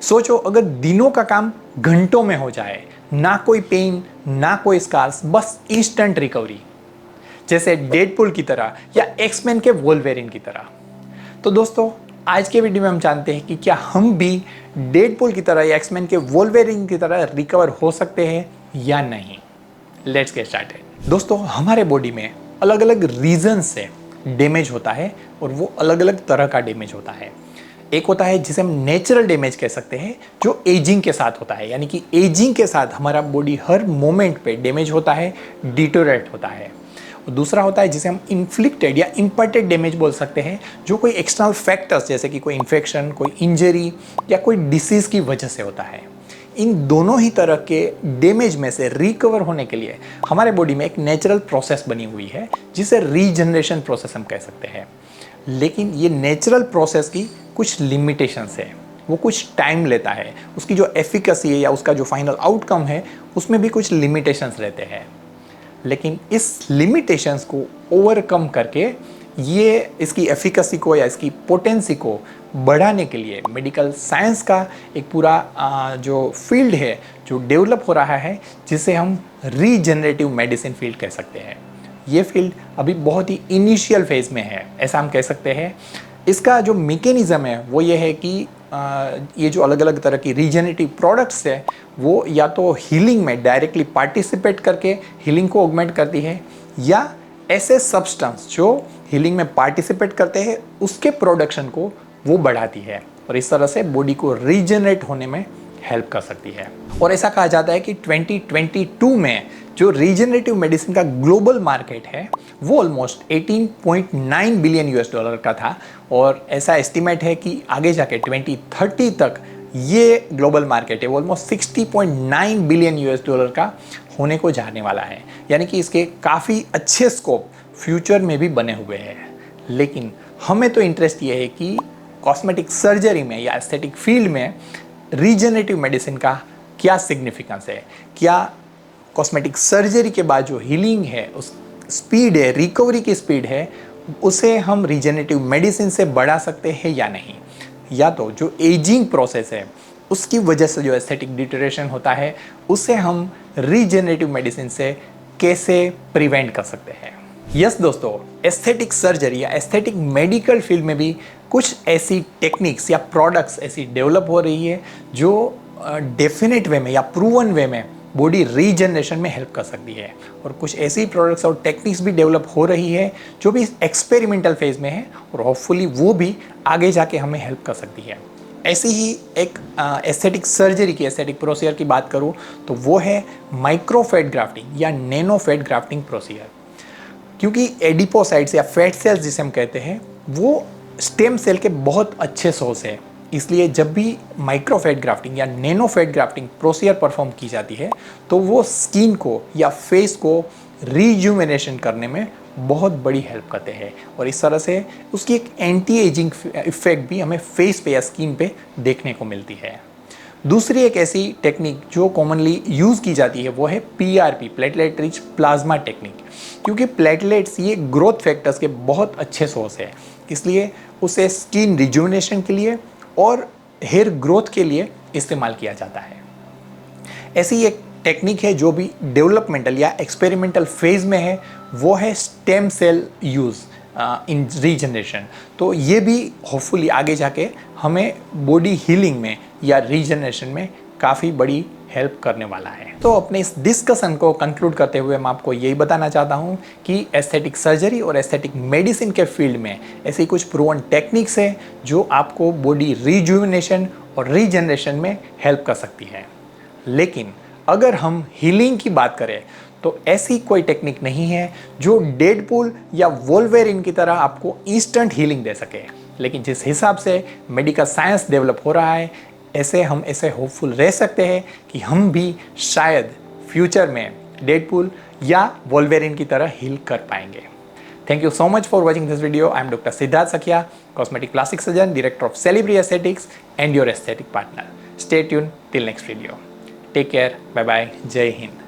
सोचो अगर दिनों का काम घंटों में हो जाए, ना कोई पेन ना कोई स्कार्स, बस इंस्टेंट रिकवरी, जैसे डेडपूल की तरह या एक्समैन के वोल्वेरिन की तरह। तो दोस्तों आज के वीडियो में हम जानते हैं कि क्या हम भी डेडपूल की तरह या एक्समैन के वोल्वेरिन की तरह रिकवर हो सकते हैं या नहीं। Let's get started. दोस्तों हमारे बॉडी में अलग अलग रीजन से डैमेज होता है और वो अलग अलग तरह का डैमेज होता है। एक होता है जिसे हम नेचुरल डैमेज कह सकते हैं, जो एजिंग के साथ होता है, यानी कि एजिंग के साथ हमारा बॉडी हर मोमेंट पे डैमेज होता है, डिटोरेट होता है। और दूसरा होता है जिसे हम इन्फ्लिक्टेड या इम्पार्टेड डैमेज बोल सकते हैं, जो कोई एक्सटर्नल फैक्टर्स जैसे कि कोई इन्फेक्शन, कोई इंजरी या कोई डिसीज की वजह से होता है। इन दोनों ही तरह के डैमेज में से रिकवर होने के लिए हमारे बॉडी में एक नेचुरल प्रोसेस बनी हुई है जिसे रीजनरेशन प्रोसेस हम कह सकते हैं। लेकिन ये नेचुरल प्रोसेस की कुछ लिमिटेशंस है, वो कुछ टाइम लेता है, उसकी जो एफिकेसी है या उसका जो फाइनल आउटकम है उसमें भी कुछ लिमिटेशंस रहते हैं। लेकिन इस लिमिटेशंस को ओवरकम करके ये इसकी एफिकेसी को या इसकी पोटेंसी को बढ़ाने के लिए मेडिकल साइंस का एक पूरा जो फील्ड है जो डेवलप हो रहा है, जिसे हम रीजनरेटिव मेडिसिन फील्ड कह सकते हैं। ये फील्ड अभी बहुत ही इनिशियल फेज में है, ऐसा हम कह सकते हैं। इसका जो मैकेनिज्म है वो ये है कि ये जो अलग अलग तरह की रीजनरेटिव प्रोडक्ट्स है वो या तो हीलिंग में डायरेक्टली पार्टिसिपेट करके हीलिंग को ऑगमेंट करती है, या ऐसे सब्सटेंस जो हीलिंग में पार्टिसिपेट करते हैं उसके प्रोडक्शन को वो बढ़ाती है और इस तरह से बॉडी को रीजनरेट होने में हेल्प कर सकती है। और ऐसा कहा जाता है कि 2022 में जो रीजनरेटिव मेडिसिन का ग्लोबल मार्केट है वो ऑलमोस्ट 18.9 बिलियन यूएस डॉलर का था, और ऐसा एस्टिमेट है कि आगे जाके 2030 तक ये ग्लोबल मार्केट है वो ऑलमोस्ट 60.9 बिलियन यूएस डॉलर का होने को जाने वाला है। यानी कि इसके काफ़ी अच्छे स्कोप फ्यूचर में भी बने हुए हैं। लेकिन हमें तो इंटरेस्ट ये है कि कॉस्मेटिक सर्जरी में या एस्थेटिक फील्ड में रीजनरेटिव मेडिसिन का क्या सिग्निफिकेंस है, क्या कॉस्मेटिक सर्जरी के बाद जो हीलिंग है, उस स्पीड है, रिकवरी की स्पीड है, उसे हम रीजनरेटिव मेडिसिन से बढ़ा सकते हैं या नहीं, या तो जो एजिंग प्रोसेस है उसकी वजह से जो एस्थेटिक डिटोरेशन होता है उसे हम रीजनरेटिव मेडिसिन से कैसे प्रिवेंट कर सकते हैं। यस दोस्तों, एस्थेटिक सर्जरी या एस्थेटिक मेडिकल फील्ड में भी कुछ ऐसी टेक्निक्स या प्रोडक्ट्स ऐसी डेवलप हो रही है जो डेफिनेट वे में या प्रूवन वे में बॉडी रीजनरेशन में हेल्प कर सकती है, और कुछ ऐसी प्रोडक्ट्स और टेक्निक्स भी डेवलप हो रही है जो भी एक्सपेरिमेंटल फेज में है, और होपफुली वो भी आगे जाके हमें हेल्प कर सकती है। ऐसी ही एक एस्थेटिक सर्जरी की, एस्थेटिक प्रोसीजर की बात करूँ तो वो है माइक्रोफैट ग्राफ्टिंग या नैनोफैट ग्राफ्टिंग प्रोसीजर। क्योंकि एडिपोसाइट्स या फैट सेल्स जिसे हम कहते हैं वो स्टेम सेल के बहुत अच्छे सोर्स है, इसलिए जब भी माइक्रोफैट ग्राफ्टिंग या नैनोफैट ग्राफ्टिंग प्रोसीजर परफॉर्म की जाती है तो वो स्किन को या फेस को रिजुवेनेशन करने में बहुत बड़ी हेल्प करते हैं, और इस तरह से उसकी एक एंटी एजिंग इफेक्ट भी हमें फेस पे या स्किन पे देखने को मिलती है। दूसरी एक ऐसी टेक्निक जो कॉमनली यूज़ की जाती है वो है PRP, platelet rich plasma technique. क्योंकि प्लेटलेट्स ये ग्रोथ फैक्टर्स के बहुत अच्छे सोर्स है, इसलिए उसे स्किन रिजुवेनेशन के लिए और हेयर ग्रोथ के लिए इस्तेमाल किया जाता है। ऐसी एक टेक्निक है जो भी डेवलपमेंटल या एक्सपेरिमेंटल फेज में है, वो है stem cell use in regeneration. तो ये भी होपफुली आगे जाके हमें बॉडी हीलिंग में या रीजनरेशन में काफ़ी बड़ी हेल्प करने वाला है। तो अपने इस डिस्कशन को कंक्लूड करते हुए मैं आपको यही बताना चाहता हूँ कि एस्थेटिक सर्जरी और एस्थेटिक मेडिसिन के फील्ड में ऐसी कुछ प्रूवन टेक्निक्स है जो आपको बॉडी रिजुविनेशन और रीजनरेशन में हेल्प कर सकती है। लेकिन अगर हम हीलिंग की बात करें तो ऐसी कोई टेक्निक नहीं है जो डेडपूल या वोल्वेरिन की तरह आपको इंस्टेंट हीलिंग दे सके। लेकिन जिस हिसाब से मेडिकल साइंस डेवलप हो रहा है, ऐसे हम ऐसे होपफुल रह सकते हैं कि हम भी शायद फ्यूचर में डेडपूल या वोल्वेरिन की तरह हील कर पाएंगे। Thank you so much for watching this video. I am doctor Siddharth Sakhiya, cosmetic plastic surgeon, director of Celebri aesthetics and your aesthetic partner. Stay tuned till next video. Take care, bye bye, जय हिंद।